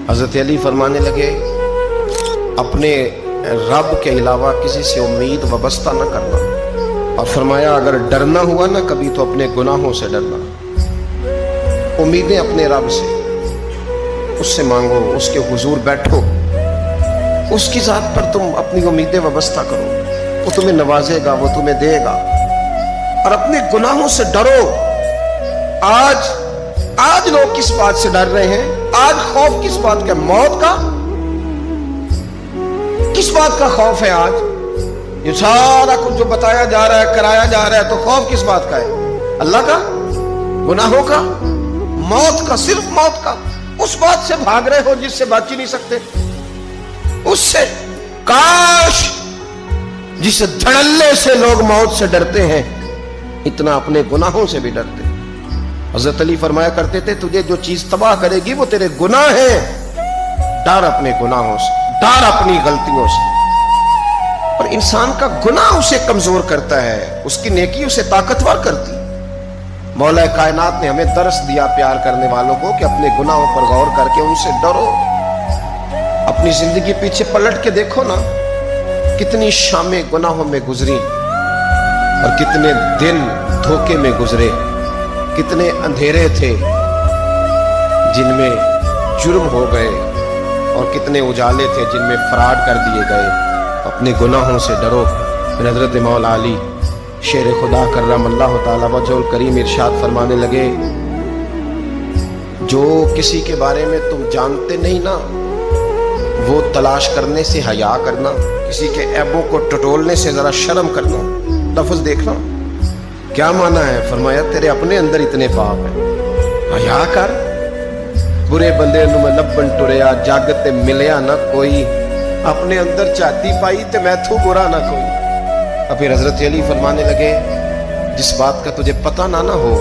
حضرت علی فرمانے لگے اپنے رب کے علاوہ کسی سے امید وابستہ نہ کرنا، اور فرمایا اگر ڈرنا ہوا نا کبھی تو اپنے گناہوں سے ڈرنا، امیدیں اپنے رب سے، اس سے مانگو، اس کے حضور بیٹھو، اس کی ذات پر تم اپنی امیدیں وابستہ کرو، وہ تمہیں نوازے گا، وہ تمہیں دے گا، اور اپنے گناہوں سے ڈرو۔ آج لوگ کس بات سے ڈر رہے ہیں؟ آج خوف کس بات کا؟ موت کا؟ کس بات کا خوف ہے آج؟ یہ سارا کچھ جو بتایا جا رہا ہے، کرایا جا رہا ہے، تو خوف کس بات کا ہے؟ اللہ کا؟ گناہوں کا؟ موت کا؟ صرف موت کا؟ اس بات سے بھاگ رہے ہو جس سے بچ ہی نہیں سکتے، اس سے۔ کاش جس دھڑلے سے لوگ موت سے ڈرتے ہیں اتنا اپنے گناہوں سے بھی ڈرتے۔ حضرت علی فرمایا کرتے تھے تجھے جو چیز تباہ کرے گی وہ تیرے گناہ ہیں، ڈر اپنے گناہوں سے، ڈر اپنی غلطیوں سے۔ اور انسان کا گناہ اسے کمزور کرتا ہے، اس کی نیکی اسے طاقتور کرتی۔ مولا کائنات نے ہمیں درس دیا پیار کرنے والوں کو کہ اپنے گناہوں پر غور کر کے ان سے ڈرو۔ اپنی زندگی پیچھے پلٹ کے دیکھو نا، کتنی شامیں گناہوں میں گزری اور کتنے دن دھوکے میں گزرے، کتنے اندھیرے تھے جن میں جرم ہو گئے اور کتنے اجالے تھے جن میں فراڈ کر دیے گئے۔ اپنے گناہوں سے ڈرو۔ پھر حضرت مولا علی شیر خدا کرم اللہ تعالی وجہ الکریم ارشاد فرمانے لگے جو کسی کے بارے میں تم جانتے نہیں نا وہ تلاش کرنے سے حیا کرنا، کسی کے عیبوں کو ٹٹولنے سے ذرا شرم کرنا۔ لفظ دیکھنا کیا معنی ہے؟ فرمایا تیرے اپنے اندر اتنے پاپ ہیں، حیا کر۔ برے بندے نو میں لبن ٹریا جگ تے ملیا نہ کوئی، اپنے اندر چاہتی پائی تے میں تھو برا نہ کوئی۔ اور پھر حضرت علی فرمانے لگے جس بات کا تجھے پتہ نہ ہو،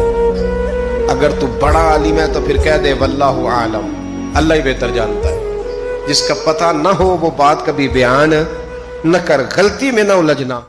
اگر تو بڑا عالم ہے تو پھر کہہ دے واللہ عالم، اللہ ہی بہتر جانتا ہے۔ جس کا پتہ نہ ہو وہ بات کبھی بیان نہ کر، غلطی میں نہ الجھنا۔